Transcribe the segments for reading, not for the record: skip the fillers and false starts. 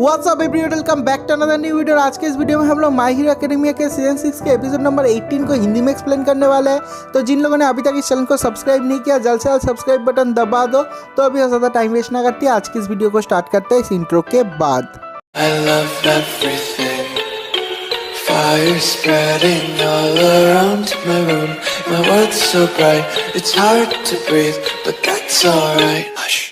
WhatsApp everyone, welcome back to another new video. आज के इस वीडियो में हम लोग माय हीरो एकेडमिया के सीजन 6 के एपिसोड नंबर 18 को हिंदी में एक्सप्लेन करने वाले हैं। तो जिन लोगों ने अभी तक इस चैनल को सब्सक्राइब नहीं किया, जल्द से जल्द सब्सक्राइब बटन दबा दो। तो अभी और ज़्यादा टाइम वेस्ट ना करते आज की इस वीडियो को स्टार्ट करते हैं इस इंट्रो के बाद। I love everything. Fire spreading all around my room. My world's so bright, it's hard to breathe, but that's alright. Hush.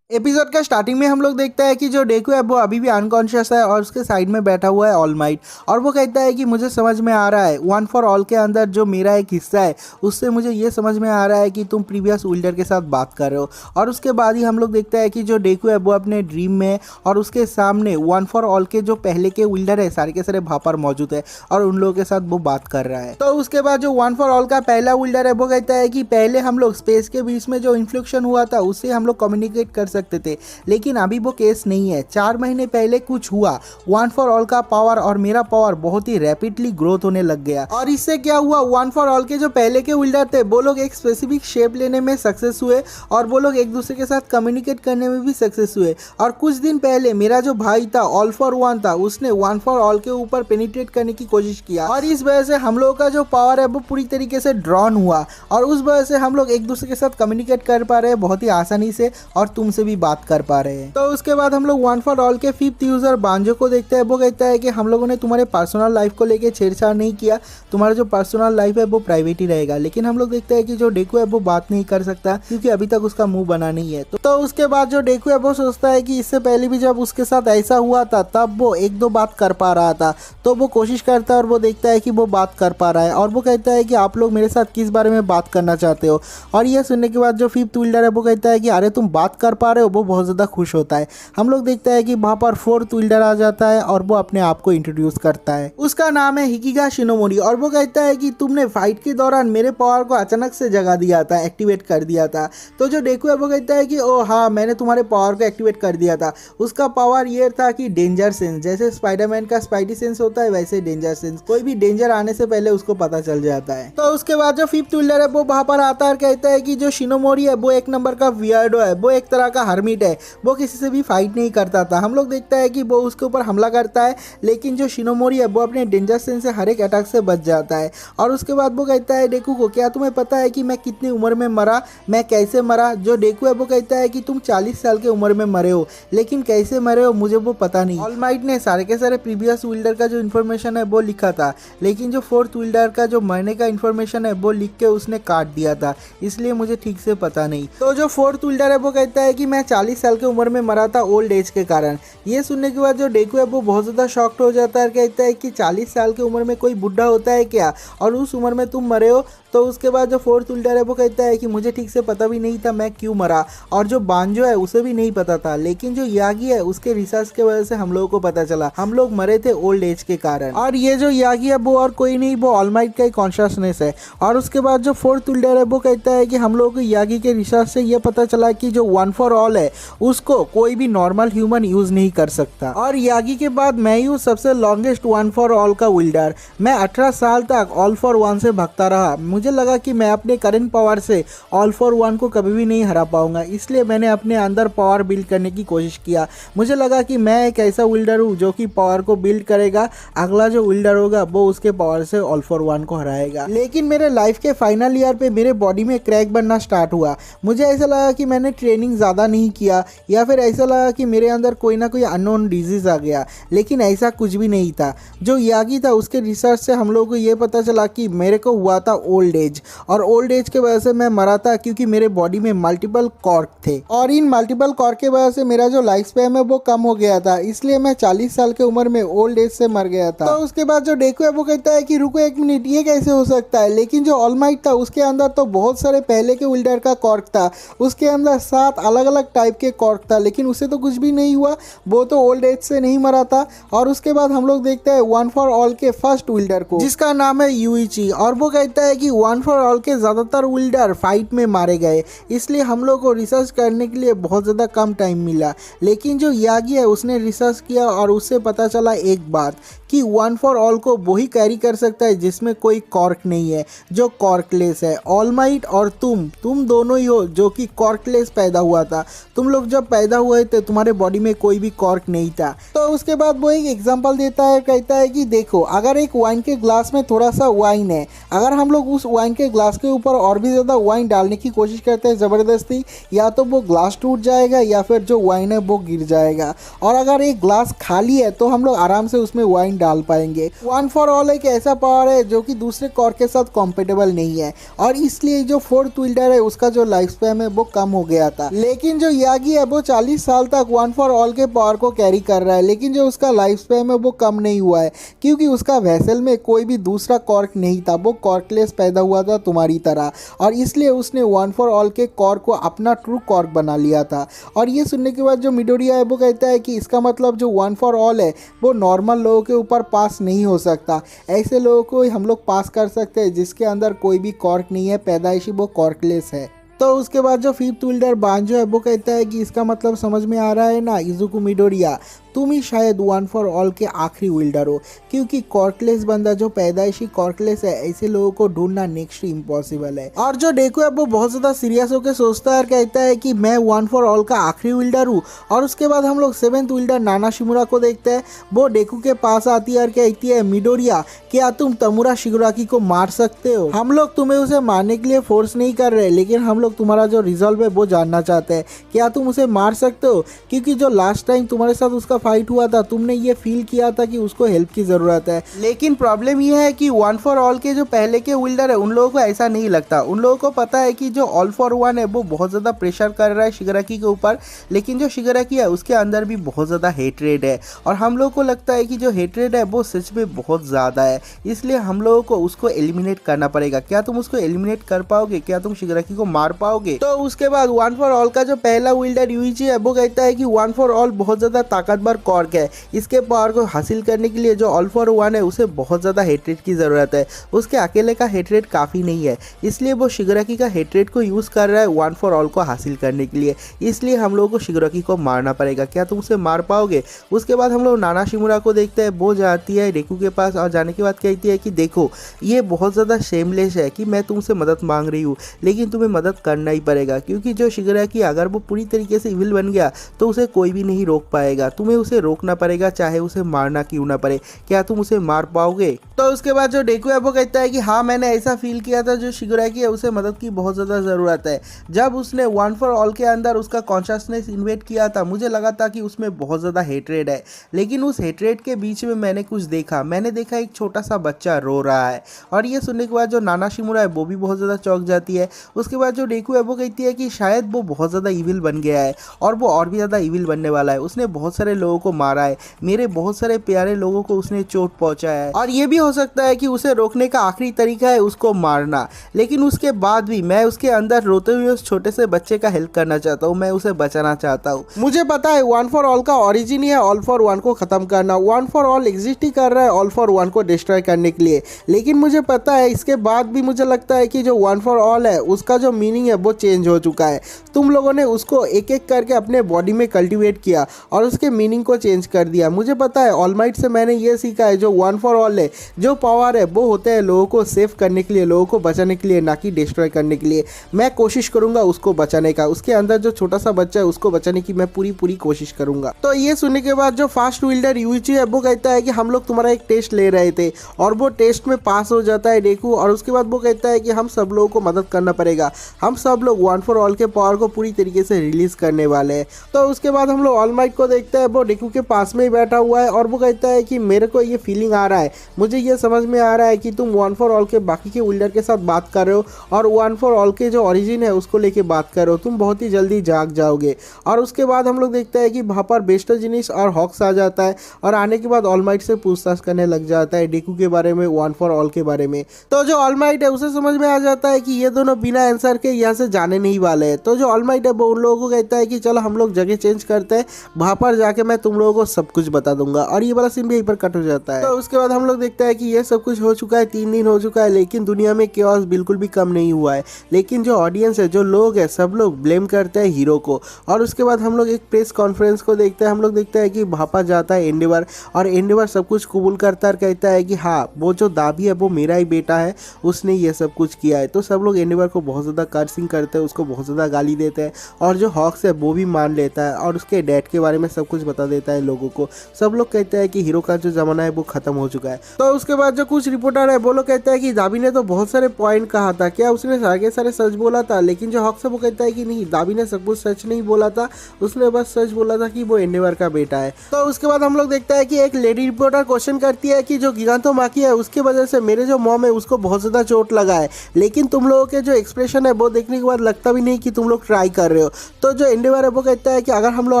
Episode का स्टार्टिंग में हम लोग देखते हैं कि जो डेकू है वो अभी भी अनकॉन्शियस है और उसके साइड में बैठा हुआ है ऑल माइट, और वो कहता है कि मुझे समझ में आ रहा है वन फॉर ऑल के अंदर जो मेरा एक हिस्सा है उससे मुझे ये समझ में आ रहा है कि तुम प्रीवियस विल्डर के साथ बात कर रहे हो। और उसके बाद ही हम लोग देखते हैं कि जो डेकू है वो अपने ड्रीम में और उसके सामने वन फॉर ऑल के जो पहले के विल्डर है सारे के सारे भापर मौजूद है और उन लोगों के साथ वो बात कर रहा है। तो उसके बाद जो वन फॉर ऑल का पहला विल्डर है वो कहता है कि पहले हम लोग स्पेस के बीच में जो इन्फ्लुक्शन हुआ था उससे हम लोग कम्युनिकेट कर सकते थे, लेकिन अभी वो केस नहीं है। 4 महीने पहले कुछ हुआ, वन फॉर ऑल का पावर और मेरा पावर बहुत ही रैपिडली ग्रोथ होने लग गया। और इससे क्या हुआ, वन फॉर ऑल के जो पहले के विल्डर थे वो लोग एक स्पेसिफिक शेप लेने में सक्सेस हुए और वो लोग एक दूसरे के साथ कम्युनिकेट करने में भी सक्सेस हुए। और कुछ दिन पहले मेरा जो भाई था ऑल फॉर वन था, उसने वन फॉर ऑल के ऊपर पेनिट्रेट करने की कोशिश किया और इस वजह से हम लोगों का जो पावर है वो पूरी तरीके से ड्रॉन हुआ और उस वजह से हम लोग एक दूसरे के साथ कम्युनिकेट कर पा रहे हैं बहुत ही आसानी से और तुमसे भी बात कर पा रहे हैं। तो उसके बाद हम लोग वन फॉर ऑल के 5th यूजर बांजो को देखते हैं। वो कहता है कि हम लोगों ने तुम्हारे पर्सनल लाइफ को लेके छेड़छाड़ नहीं किया, तुम्हारा जो पर्सनल लाइफ है वो प्राइवेट ही रहेगा। लेकिन हम लोग देखते हैं कि जो डेकू है वो बात नहीं कर सकता क्योंकि अभी तक उसका मुंह बना नहीं है। तो उसके बाद जो डेकू है वो सोचता है कि इससे पहले भी जब उसके साथ ऐसा हुआ था तब वो 1-2 बात कर पा रहा था, तो वो कोशिश करता है और वो देखता है कि वो बात कर पा रहा है और वो कहता है कि आप लोग मेरे साथ किस बारे में बात करना चाहते हो। और यह सुनने के बाद जो 5th विल्डर है वो कहता है कि अरे तुम बात कर पा रहे हो, वो बहुत ज़्यादा खुश होता है। हम लोग देखते हैं कि वहाँ पर 4th विल्डर आ जाता है और वो अपने आप को इंट्रोड्यूस करता है। उसका नाम है हिकिगा शिनोमोरी और वो कहता है कि तुमने फाइट के दौरान मेरे पावर को अचानक से जगा दिया था, एक्टिवेट कर दिया था। तो जो डेकू है वो कहता है कि ओ हाँ, मैंने तुम्हारे पावर को एक्टिवेट कर दिया था। उसका पावर ये था कि डेंजर सेंस, जैसे स्पाइडरमैन का स्पाइडी सेंस होता है वैसे डेंजर सेंस, कोई भी डेंजर आने से पहले उसको पता चल जाता है। तो उसके बाद जो 5th विल्डर है वो वहाँ पर आता है और कहता है कि जो शिनोमोरी है वो एक नंबर का वियर्डो है, वो एक तरह का हर्मिट है, वो किसी से भी फाइट नहीं करता था। हम लोग देखता है कि वो उसके ऊपर हमला करता है लेकिन जो शिनोमोरी है वो अपने डेंजर सेंस से हर एक अटैक से बच जाता है। और उसके बाद वो कहता है डेकू को, क्या तुम्हें पता है कि मैं कितनी उम्र में मरा, मैं कैसे मरा। जो डेकू है वो कहता है कि तुम 40 साल की उम्र में मरे हो, लेकिन कैसे मरे हो मुझे वो पता नहीं। ऑल माइट ने सारे के सारे प्रीवियस विल्डर का जो इन्फॉर्मेशन है वो लिखा था, लेकिन जो 4th विल्डर का जो मरने का इन्फॉर्मेशन है वो लिख के उसने काट दिया था, इसलिए मुझे ठीक से पता नहीं। तो जो 4th विल्डर है वो कहता है कि मैं 40 साल की उम्र में मरा था ओल्ड एज के कारण। ये सुनने के बाद जो डेकू है वो बहुत ज़्यादा शॉक्ड हो जाता है और कहता है कि 40 साल की उम्र में कोई बुढ़ा होता है क्या, और उस उम्र में तुम मरे हो। तो उसके बाद जो 4th विल्डर है वो कहता है कि मुझे ठीक से पता भी नहीं था मैं क्यों मरा, और जो बांजो है उसे भी नहीं पता था, लेकिन जो यागी है उसके रिसर्च के वजह से हम लोगों को पता चला हम लोग मरे थे ओल्ड एज के कारण। और ये जो यागी है वो और कोई नहीं, वो ऑल माइट का ही कॉन्शियसनेस है। और उसके बाद जो 4th विल्डर है वो कहता है कि हम लोगों को यागी के रिसर्च से ये पता चला कि जो वन फॉर ऑल है उसको कोई भी नॉर्मल ह्यूमन यूज नहीं कर सकता। और यागी के बाद मैं ही हूँ सबसे लॉन्गेस्ट वन फॉर ऑल का विल्डर। मैं 18 साल तक ऑल फॉर वन से भागता रहा। मुझे लगा कि मैं अपने करंट पावर से ऑल फॉर वन को कभी भी नहीं हरा पाऊंगा, इसलिए मैंने अपने अंदर पावर बिल्ड करने की कोशिश किया। मुझे लगा कि मैं एक ऐसा विल्डर हूँ जो कि पावर को बिल्ड करेगा, अगला जो विल्डर होगा वो उसके पावर से ऑल फॉर वन को हराएगा। लेकिन मेरे लाइफ के फाइनल ईयर पे मेरे बॉडी में क्रैक बनना स्टार्ट हुआ। मुझे ऐसा लगा कि मैंने ट्रेनिंग ज़्यादा नहीं किया या फिर ऐसा लगा कि मेरे अंदर कोई ना कोई अननोन डिजीज़ आ गया, लेकिन ऐसा कुछ भी नहीं था। जो यागी था उसके रिसर्च से हम लोगों को ये पता चला कि मेरे को हुआ था ओल्ड एज, और ओल्ड एज के वजह से मैं मरा था क्योंकि मेरे बॉडी में मल्टीपल कॉर्क थे, और इन मल्टीपल कॉर्क के वजह से मेरा जो लाइफ स्पैन है वो कम हो गया था, इसलिए मैं 40 साल की उम्र में ओल्ड एज से मर गया था। तो उसके बाद जो डेकू है वो कहता है कि रुको एक मिनट, ये कैसे हो सकता है। लेकिन जो ऑल माइट था उसके अंदर तो बहुत सारे पहले के विल्डर का कॉर्क था, उसके अंदर 7 अलग अलग टाइप के कॉर्क था, लेकिन उसे तो कुछ भी नहीं हुआ, वो तो ओल्ड एज से नहीं मरा था। और उसके बाद हम लोग देखते हैं वन फॉर ऑल के फर्स्ट विल्डर को, जिसका नाम है यूइची, और वो कहता है कि वन फॉर ऑल के ज़्यादातर विल्डर फाइट में मारे गए, इसलिए हम लोग को रिसर्च करने के लिए बहुत ज़्यादा कम टाइम मिला। लेकिन जो यागी है उसने रिसर्च किया और उससे पता चला एक बात कि वन फॉर ऑल को वही कैरी कर सकता है जिसमें कोई कॉर्क नहीं है, जो कॉर्कलेस है। ऑल माइट और तुम दोनों ही हो जो कि कॉर्कलेस पैदा हुआ था। तुम लोग जब पैदा हुए थे तुम्हारे बॉडी में कोई भी कॉर्क नहीं था। तो उसके बाद वो एक एग्जांपल देता है, कहता है कि देखो अगर एक वाइन के ग्लास में थोड़ा सा वाइन है, अगर हम लोग उस वाइन के ग्लास के ऊपर और भी ज़्यादा वाइन डालने की कोशिश करते हैं ज़बरदस्ती, या तो वो ग्लास टूट जाएगा या फिर जो वाइन है वो गिर जाएगा। और अगर एक ग्लास खाली है तो हम लोग आराम से उसमें वाइन डाल पाएंगे। वन फॉर ऑल एक ऐसा पावर है जो कि दूसरे कॉर्क के साथ कॉम्पेटेबल नहीं है, और इसलिए जो फोर्थ विल्डर है उसका जो लाइफ स्पैन है वो कम हो गया था। लेकिन जो यागी है वो 40 साल तक वन फॉर ऑल के पावर को कैरी कर रहा है, लेकिन जो उसका लाइफ स्पैन है वो कम नहीं हुआ है, क्योंकि उसका वेसल में कोई भी दूसरा कॉर्क नहीं था। वो कॉर्कलेस पैदा हुआ था तुम्हारी तरह, और इसलिए उसने वन फॉर ऑल के कॉर्क को अपना ट्रू कॉर्क बना लिया था। और ये सुनने के बाद जो मिडोरिया है वो कहता है कि इसका मतलब जो वन फॉर ऑल है वो नॉर्मल लोगों के ऊपर पास नहीं हो सकता, ऐसे लोगों को हम लोग पास कर सकते हैं जिसके अंदर कोई भी कॉर्क नहीं है, पैदाइशी वो कॉर्कलेस है। तो उसके बाद जो फिफ्थ विल्डर बांजो है वो कहता है कि इसका मतलब समझ में आ रहा है ना इजुकु मिडोरिया, तुम ही शायद वन फॉर ऑल के आखिरी विल्डर हो, क्योंकि कॉर्कलेस बंदा जो पैदाइशी कॉर्कलेस है ऐसे लोगों को ढूंढना नेक्स्ट इम्पॉसिबल है। और जो डेकू है वो बहुत ज़्यादा सीरियस होकर सोचता है और कहता है कि मैं वन फॉर ऑल का आखिरी विल्डर हूँ। और उसके बाद हम लोग सेवेंथ विल्डर नाना शिमुरा को देखते हैं। वो डेकू के पास आती है और कहती है, मिडोरिया क्या तुम तमुरा शिगुराकी को मार सकते हो? हम लोग तुम्हें उसे मारने के लिए फोर्स नहीं कर रहे, लेकिन हम लोग तुम्हारा जो रिजॉल्व है वो जानना चाहते हैं। क्या तुम उसे मार सकते हो? क्योंकि जो लास्ट टाइम तुम्हारे साथ उसका फाइट हुआ था तुमने ये फील किया था कि उसको हेल्प की ज़रूरत है। लेकिन प्रॉब्लम ये है कि वन फॉर ऑल के जो पहले के विल्डर है उन लोगों को ऐसा नहीं लगता। उन लोगों को पता है कि जो ऑल फॉर वन है वो बहुत ज़्यादा प्रेशर कर रहा है शिगराकी के ऊपर, लेकिन जो शिगराकी है उसके अंदर भी बहुत ज़्यादा हेटरेड है। और हम लोगों को लगता है कि जो हेटरेड है वो सच में बहुत ज़्यादा है, इसलिए हम लोगों को उसको एलिमिनेट करना पड़ेगा। क्या तुम उसको एलिमिनेट कर पाओगे? क्या तुम शिगराकी को मार पाओगे? तो उसके बाद वन फॉर ऑल का जो पहला विल्डर यूइची है वो कहता है कि वन फॉर ऑल बहुत ज़्यादा ताकतवर कॉर्क है, इसके पावर को हासिल करने के लिए जो ऑल फॉर वन है उसे बहुत ज़्यादा हेटरेट की ज़रूरत है। उसके अकेले का हेटरेट काफ़ी नहीं है, इसलिए वो शिगराकी का हेटरेट को यूज़ कर रहा है वन फॉर ऑल को हासिल करने के लिए। इसलिए हम लोगों को शिगराकी को मारना पड़ेगा। क्या तुम उसे मार पाओगे? उसके बाद हम लोग नाना शिमुरा को देखते हैं। वो जाती है डेकू के पास और जाने के बाद कहती है कि देखो ये बहुत ज़्यादा शेमलेस है कि मैं तुमसे मदद मांग रही हूँ, लेकिन तुम्हें मदद करना ही पड़ेगा, क्योंकि जो शिगराकी अगर वो पूरी तरीके से इविल बन गया तो उसे कोई भी नहीं रोक पाएगा। तुम्हें उसे रोकना पड़ेगा, चाहे उसे मारना क्यों ना पड़े। क्या तुम उसे मार पाओगे? तो उसके बाद जो डेकू है वो कहता है कि हाँ मैंने ऐसा फील किया था, जो शिगराकी है उसे मदद की बहुत ज़्यादा ज़रूरत है। जब उसने वन फॉर ऑल के अंदर उसका कॉन्शियसनेस इन्वेट किया था मुझे लगा था कि उसमें बहुत ज़्यादा हेटरेड है, लेकिन उस हेटरेड के बीच में मैंने कुछ देखा। मैंने देखा एक छोटा सा बच्चा रो रहा है। और ये सुनने के बाद जो नाना शिमुरा है वो भी बहुत ज़्यादा चौंक जाती है। उसके बाद जो डेकू है वो कहती है कि शायद वो बहुत ज़्यादा इविल बन गया है और वो और भी ज़्यादा इविल बनने वाला है। उसने बहुत सारे लोगों को मारा है, मेरे बहुत सारे प्यारे लोगों को उसने चोट पहुंचाया है, और ये भी हो सकता है कि उसे रोकने का आखिरी तरीका है उसको मारना। लेकिन उसके बाद भी मैं उसके अंदर रोते हुए उस छोटे से बच्चे का हेल्प करना चाहता हूँ, मैं उसे बचाना चाहता हूँ। मुझे पता है वन फॉर ऑल का ओरिजिन ही है ऑल फॉर वन को ख़त्म करना। वन फॉर ऑल एग्जिस्ट ही कर रहा है ऑल फॉर वन को डिस्ट्रॉय करने के लिए, लेकिन मुझे पता है इसके बाद भी मुझे लगता है कि जो वन फॉर ऑल है उसका जो मीनिंग है वो चेंज हो चुका है। तुम लोगों ने उसको एक एक करके अपने बॉडी में कल्टिवेट किया और उसके मीनिंग को चेंज कर दिया। मुझे पता है ऑलमाइट से मैंने ये सीखा है जो वन फॉर ऑल है, जो पावर है वो होते हैं लोगों को सेव करने के लिए, लोगों को बचाने के लिए, ना कि डिस्ट्रॉय करने के लिए। मैं कोशिश करूंगा उसको बचाने का, उसके अंदर जो छोटा सा बच्चा है उसको बचाने की मैं पूरी कोशिश करूंगा। तो ये सुनने के बाद जो फास्ट विल्डर यूइची है वो कहता है कि हम लोग तुम्हारा एक टेस्ट ले रहे थे और वो टेस्ट में पास हो जाता है डेकू। और उसके बाद वो कहता है कि हम सब लोगों को मदद करना पड़ेगा, हम सब लोग वन फॉर ऑल के पावर को पूरी तरीके से रिलीज करने वाले हैं। तो उसके बाद हम लोग ऑलमाइट को देखते हैं, वो डेकू के पास में ही बैठा हुआ है और वो कहता है कि मेरे को ये फीलिंग आ रहा है, मुझे ये समझ में आ रहा है कि तुम वन फॉर ऑल के बाकी के विल्डर के साथ बात कर रहे हो और वन फॉर ऑल के जो ओरिजिन है उसको लेके बात कर रहे हो, तुम बहुत ही जल्दी जाग जाओगे। और उसके बाद हम लोग देखते हैं कि वहाँ पर बेस्टर जिनिस और हॉक्स आ जाता है और आने के बाद ऑलमाइट से पूछताछ करने लग जाता है डेकू के बारे में, वन फॉर ऑल के बारे में। तो जो ऑलमाइट है उसे समझ में आ जाता है कि ये दोनों बिना आंसर के यहाँ से जाने नहीं वाले हैं। तो जो ऑलमाइट है वो उन लोगों को कहता है कि चलो हम लोग जगह चेंज करते हैं, वहाँ पर जाके मैं तुम लोगों को सब कुछ बता दूंगा। और ये वाला सीन भी यहीं पर कट हो जाता है। तो उसके बाद हम लोग देखते हैं कि ये सब कुछ हो चुका है, 3 दिन हो चुका है, लेकिन दुनिया में केओस बिल्कुल भी कम नहीं हुआ है। लेकिन जो ऑडियंस है, जो लोग हैं, सब लोग ब्लेम करते हैं हीरो को। और उसके बाद हम लोग एक प्रेस कॉन्फ्रेंस को देखते हैं। हम लोग देखते हैं कि भापा जाता है एंडेवर, और एंडेवर सब कुछ कबूल करता है, कहता है कि हाँ वो जो दाबी है वो मेरा ही बेटा है, उसने ये सब कुछ किया है। तो सब लोग एंडेवर को बहुत ज़्यादा कर्सिंग करते हैं, उसको बहुत ज़्यादा गाली देते हैं। और जो हॉक्स है वो भी मान लेता है और उसके डैड के बारे में सब कुछ बता देता है लोगों को। सब लोग कहते हैं कि हीरो का जो ज़माना है वो ख़त्म हो चुका है। तो उसके बाद जो कुछ रिपोर्टर है वो लोग कहते हैं कि दाबी ने तो बहुत सारे पॉइंट कहा था, क्या उसने सारे सारे सच बोला था? लेकिन जो हॉक्स है वो कहता है कि नहीं, दाबी ने सब कुछ सच नहीं बोला था, उसने बस सच बोला था कि वो एंडेवर का बेटा है। तो उसके बाद हम लोग देखते हैं कि एक लेडी रिपोर्टर क्वेश्चन करती है कि जो गिगांतोमाकी है उसके वजह से मेरे जो मॉम है उसको बहुत ज़्यादा चोट लगा है, लेकिन तुम लोगों के जो एक्सप्रेशन है वो देखने के बाद लगता भी नहीं कि तुम लोग ट्राई कर रहे हो। तो जो एंडेवर है वो कहता है कि अगर हम लोग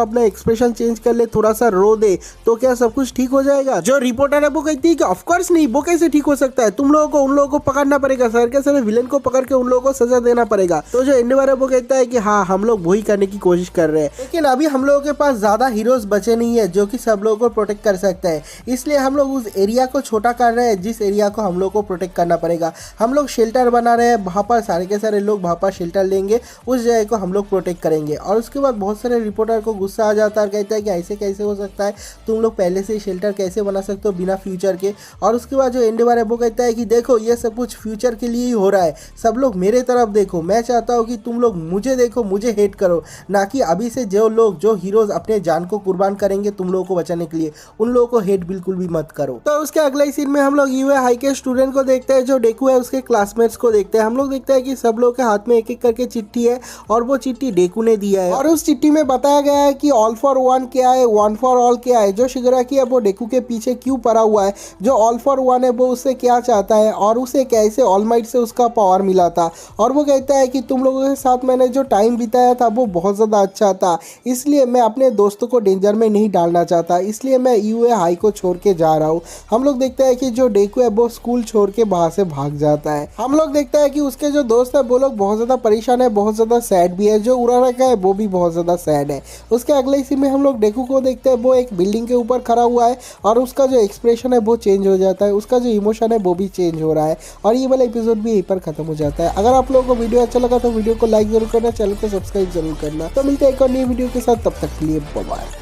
अपना एक्सप्रेशन चेंज कर ले, थोड़ा सा रो दे, तो क्या सब कुछ ठीक हो जाएगा? जो रिपोर्टर है वो कहती है कि ऑफकोर्स नहीं, वो कैसे ठीक हो सकता है, तुम लोगों को उन लोगों को पकड़ना पड़ेगा, सर के सारे विलेन को पकड़ के उन लोगों को सजा देना पड़ेगा। तो जो एंडेवर है वो कहता है कि हाँ हम लोग वही करने की कोशिश कर रहे हैं, लेकिन अभी हम लोगों के पास ज़्यादा हीरोज बचे नहीं है जो कि सब लोगों को प्रोटेक्ट कर सकते हैं, इसलिए हम लोग उस एरिया को छोटा कर रहे हैं जिस एरिया को हम लोग को प्रोटेक्ट करना पड़ेगा। हम लोग शेल्टर बना रहे हैं, वहाँ पर सारे के सारे लोग वहाँ पर शेल्टर लेंगे, उस जगह को हम लोग प्रोटेक्ट करेंगे। और उसके बाद बहुत सारे रिपोर्टर को गुस्सा आ जाता है और कहता है कि ऐसे कैसे हो सकता है, तुम लोग पहले से शेल्टर कैसे बना सकते हो बिना फ्यूचर के? और उसके बाद जो एंडेवर है वो कहता है कि देखो ये सब कुछ फ्यूचर के लिए ही हो रहा है, सब लोग मेरे तरफ देखो, मैं चाहता हूँ कि तुम लोग मुझे देखो, मुझे हेट करो, ना कि अभी से जो लोग, जो हीरोज अपने जान को कुर्बान करेंगे तुम लोगों को बचाने के लिए, उन लोगों को हेट बिल्कुल भी मत करो। तो उसके अगले सीन में हम लोग यूए हाई के स्टूडेंट को देखते हैं, जो डेकू है उसके क्लासमेट्स को देखते हैं। हम लोग देखते हैं कि सब लोग के हाथ में एक एक करके चिट्ठी है और वो चिट्ठी डेकू ने दिया है, और उस चिट्ठी में बताया गया है कि ऑल फॉर वन क्या है, वन फॉर ऑल क्या है, जो शिगराकी है वो डेकू के पीछे क्यों पड़ा हुआ है, जो ऑल फॉर वन है वो उससे क्या चाहता है, और उसे कैसे ऑलमाइट से उसका पावर मिला था। और वो कहता है कि तुम लोगों के साथ मैंने जो टाइम बिताया था वो बहुत ज़्यादा अच्छा था, इसलिए मैं अपने दोस्तों को डेंजर में नहीं डालना चाहता, इसलिए मैं यूए हाई को छोड़ के जा रहा हूँ। हम लोग देखते हैं कि जो डेकू है वो स्कूल छोड़ के वहाँ से भाग जाता है। हम लोग देखते हैं कि उसके जो दोस्त है वो लोग बहुत ज़्यादा परेशान है, बहुत ज़्यादा सैड भी है, जो उरारा का है वो भी बहुत ज़्यादा सैड है। उसके अगले सीन में हम लोग डेकू को देखते हैं, वो एक बिल्डिंग के ऊपर खड़ा हुआ है और उसका जो एक्सप्रेशन है वो चेंज हो जाता है, उसका जो इमोशन है वो भी चेंज हो रहा है। और ये वाला एपिसोड भी यहीं पर खत्म हो जाता है। अगर आप लोगों को वीडियो अच्छा लगा तो वीडियो को लाइक जरूर करना, चैनल को सब्सक्राइब जरूर करना। तो मिलते हैं एक और नई वीडियो के साथ, तब तक के लिए बाय बाय।